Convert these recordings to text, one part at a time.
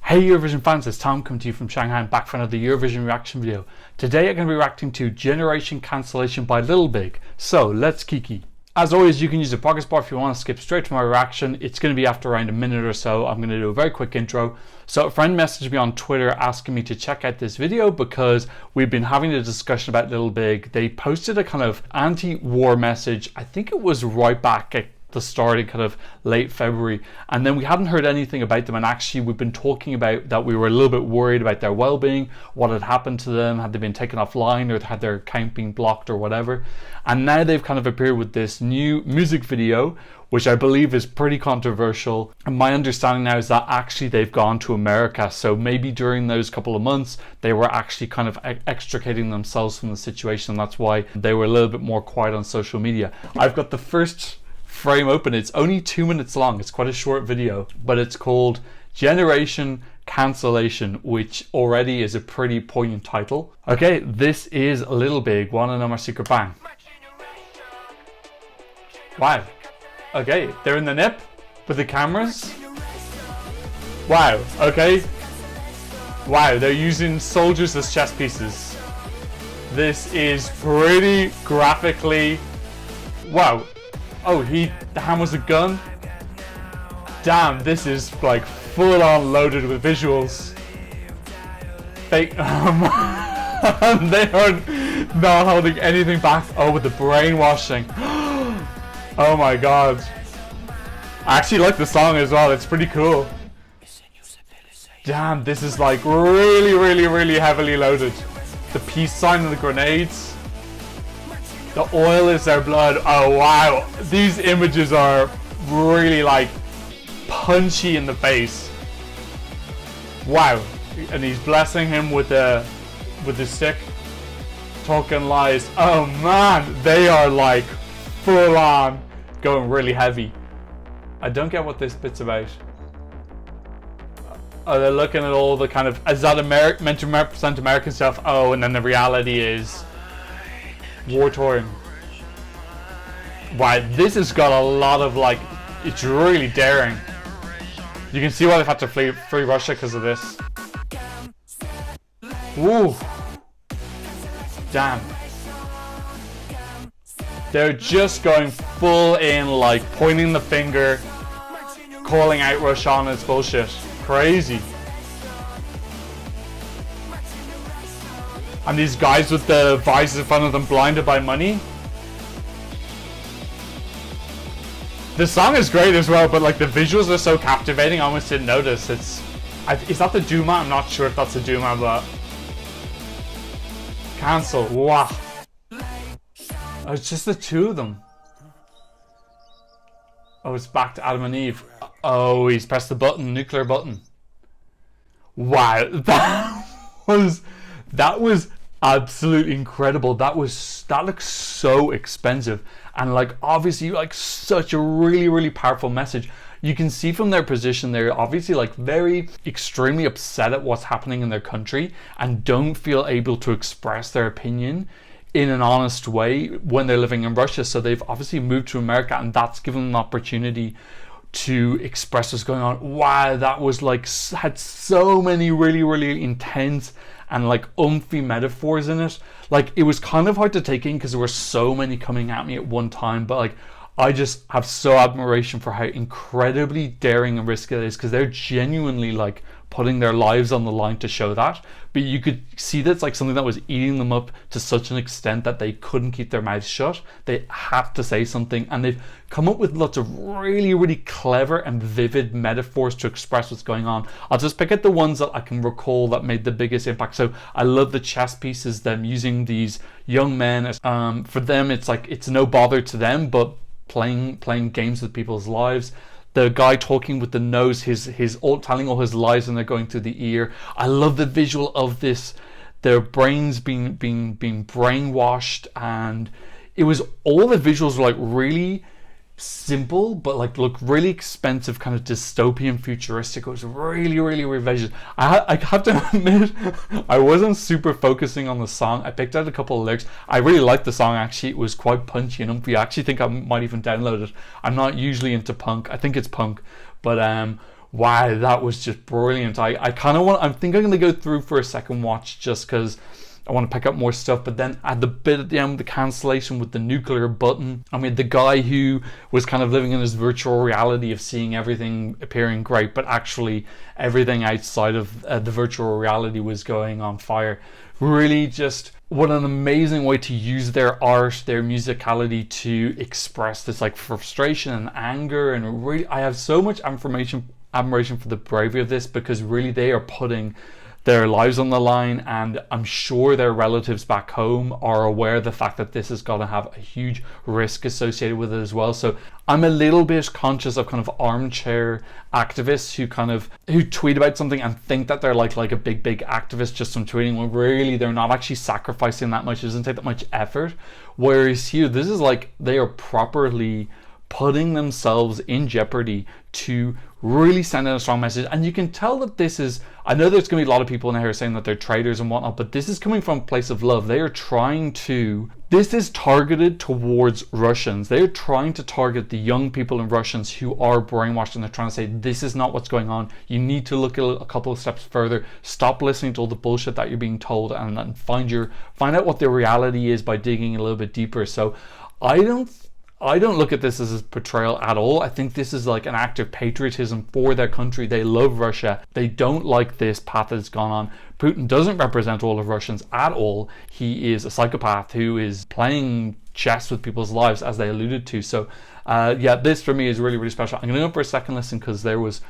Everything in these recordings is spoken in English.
Hey Eurovision fans, it's Tom coming to you from Shanghai and back for another Eurovision reaction video. Today I'm going to be reacting to Generation Cancellation by Little Big. So let's kiki. As always, you can use the progress bar if you want to skip straight to my reaction. It's going to be after around a minute or so. I'm going to do a very quick intro. So a friend messaged me on Twitter asking me to check out this video because we've been having a discussion about Little Big. They posted a kind of anti-war message. I think it was right back at the start in kind of late February, and then we hadn't heard anything about them, and actually we've been talking about that we were a little bit worried about their well-being, what had happened to them, had they been taken offline or had their account been blocked or whatever. And now they've kind of appeared with this new music video, which I believe is pretty controversial, and my understanding now is that actually they've gone to America, so maybe during those couple of months they were actually kind of extricating themselves from the situation. That's why they were a little bit more quiet on social media. I've got the first frame open. It's only 2 minutes long. It's quite a short video, but it's called Generation Cancellation, which already is a pretty poignant title. Okay, this is Little Big. Wanna know my secret bang? Wow. Okay, they're in the nip with the cameras. Wow. Okay. Wow, they're using soldiers as chess pieces. This is pretty graphically. Wow. Oh, the hand was a gun? Damn, this is like full on loaded with visuals. They are not holding anything back. Oh, with the brainwashing. Oh my god. I actually like the song as well, it's pretty cool. Damn, this is like really heavily loaded. The peace sign and the grenades. The oil is their blood. Oh wow, these images are really like punchy in the face. Wow, and he's blessing him with the stick, talking lies. Oh man, they are like full on going really heavy. I don't get what this bit's about. Oh, they're looking at all the kind of, is that meant to represent American stuff? Oh, and then the reality is war-torn. Wow, this has got a lot of like, it's really daring. You can see why they've had to flee Russia because of this. Woo! Damn. They're just going full in, like pointing the finger, calling out Russia on its bullshit. Crazy. And these guys with the visors in front of them blinded by money. The song is great as well, but like the visuals are so captivating I almost didn't notice. Is that the Duma? I'm not sure if that's the Duma, but cancel. Wow. Oh, it's just the two of them. Oh, it's back to Adam and Eve. Oh, he's pressed the button, nuclear button. Wow, that was absolutely incredible. That looks so expensive, and like obviously like such a really powerful message. You can see from their position they're obviously like very extremely upset at what's happening in their country and don't feel able to express their opinion in an honest way when they're living in Russia. So they've obviously moved to America, and that's given them an opportunity to express what's going on. Wow, that was like, had so many really intense and like umphy metaphors in it. Like it was kind of hard to take in because there were so many coming at me at one time, but like I just have so admiration for how incredibly daring and risky it is, because they're genuinely like putting their lives on the line to show that. But you could see that's like something that was eating them up to such an extent that they couldn't keep their mouths shut. They had to say something, and they've come up with lots of really clever and vivid metaphors to express what's going on. I'll just pick out the ones that I can recall that made the biggest impact. So I love the chess pieces, them using these young men as, for them it's like it's no bother to them, but playing games with people's lives. The guy talking with the nose, telling all his lies, and they're going through the ear. I love the visual of this, their brains being brainwashed, and it was, all the visuals were like really simple but like look really expensive, kind of dystopian futuristic. It was really visual. I have to admit I wasn't super focusing on the song. I picked out a couple of lyrics. I really liked the song actually. It was quite punchy and umpy. I actually think I might even download it. I'm not usually into punk. I think it's punk, but wow, that was just brilliant. I kind of want, I think I'm going to go through for a second watch just because I want to pick up more stuff. But then at the bit at the end, the cancellation with the nuclear button, I mean, the guy who was kind of living in his virtual reality of seeing everything appearing great, but actually everything outside of the virtual reality was going on fire. Really just what an amazing way to use their art, their musicality to express this like frustration and anger. And really, I have so much admiration for the bravery of this, because really they are putting their lives on the line, and I'm sure their relatives back home are aware of the fact that this is going to have a huge risk associated with it as well. So I'm a little bit conscious of kind of armchair activists who tweet about something and think that they're like a big activist just from tweeting, when really they're not actually sacrificing that much. It doesn't take that much effort. Whereas here, this is like they are properly putting themselves in jeopardy to really send out a strong message. And you can tell that this is, I know there's going to be a lot of people in here saying that they're traitors and whatnot, but this is coming from a place of love. They are trying to, this is targeted towards Russians. They're trying to target the young people and Russians who are brainwashed, and they're trying to say, this is not what's going on. You need to look a couple of steps further. Stop listening to all the bullshit that you're being told, and find out what the reality is by digging a little bit deeper. So I don't look at this as a portrayal at all. I think this is like an act of patriotism for their country. They love Russia. They don't like this path that's gone on. Putin doesn't represent all of Russians at all. He is a psychopath who is playing chess with people's lives, as they alluded to. So yeah, this for me is really, really special. I'm going to go for a second listen, because there was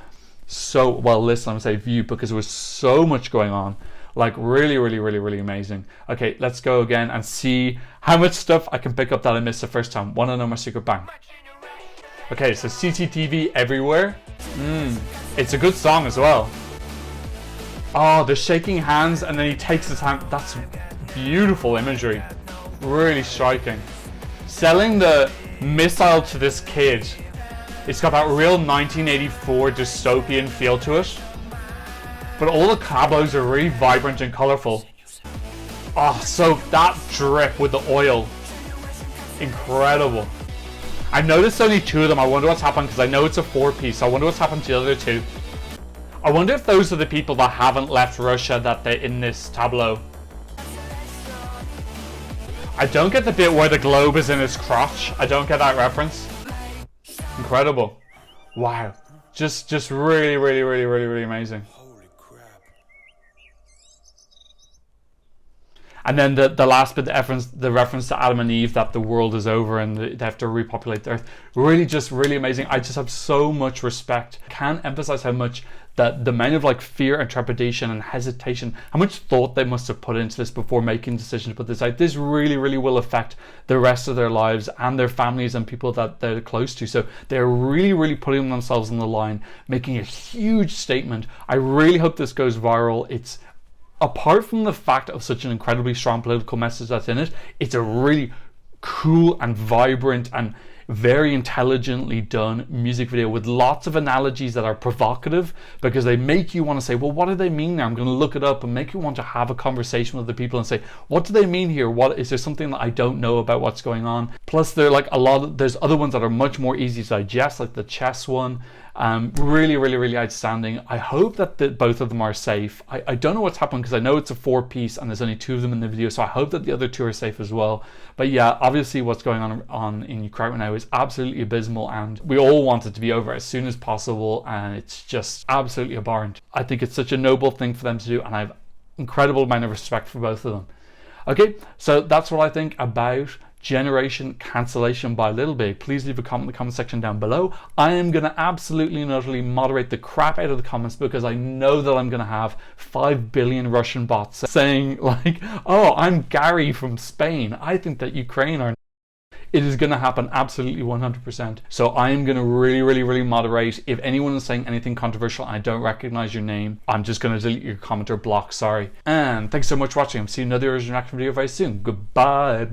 I'm going to say view, because there was so much going on. Like really, really, really, really amazing. Okay, let's go again and see how much stuff I can pick up that I missed the first time. Want to know my secret bang? Okay, so CCTV everywhere. It's a good song as well. Oh, the shaking hands, and then he takes his hand. That's beautiful imagery. Really striking. Selling the missile to this kid. It's got that real 1984 dystopian feel to it. But all the cabos are really vibrant and colorful. Oh, so that drip with the oil. Incredible. I've noticed only 2 of them. I wonder what's happened, because I know it's a 4-piece. I wonder what's happened to the other 2. I wonder if those are the people that haven't left Russia that they're in this tableau. I don't get the bit where the globe is in his crotch. I don't get that reference. Incredible. Wow. Just really, really, really, really, really amazing. And then the last bit, the reference to Adam and Eve, that the world is over and they have to repopulate the earth. Really, just really amazing. I just have so much respect. I can't emphasize how much that the amount of like fear and trepidation and hesitation, how much thought they must have put into this before making decisions to put this out. This really, really will affect the rest of their lives and their families and people that they're close to. So they're really, really putting themselves on the line, making a huge statement. I really hope this goes viral. It's, apart from the fact of such an incredibly strong political message that's in it, it's a really cool and vibrant and very intelligently done music video with lots of analogies that are provocative, because they make you want to say, well, what do they mean there? I'm going to look it up, and make you want to have a conversation with the people and say, what do they mean here? What is there something that I don't know about what's going on? Plus, there are like there's other ones that are much more easy to digest, like the chess one. Really, really, really outstanding. I hope that both of them are safe. I don't know what's happened, because I know it's a 4-piece and there's only 2 of them in the video, so I hope that the other 2 are safe as well. But yeah, obviously what's going on in Ukraine right now is absolutely abysmal, and we all want it to be over as soon as possible, and it's just absolutely abhorrent. I think it's such a noble thing for them to do, and I have incredible amount of respect for both of them. Okay, so that's what I think about Generation Cancellation by Little Big. Please leave a comment in the comment section down below. I am going to absolutely and utterly moderate the crap out of the comments, because I know that I'm going to have 5 billion Russian bots saying like, oh, I'm Gary from Spain. I think that Ukraine are... It is going to happen absolutely 100%. So I am going to really, really, really moderate. If anyone is saying anything controversial and I don't recognize your name, I'm just going to delete your comment or block. Sorry. And thanks so much for watching. I'll see you in another original reaction video very soon. Goodbye.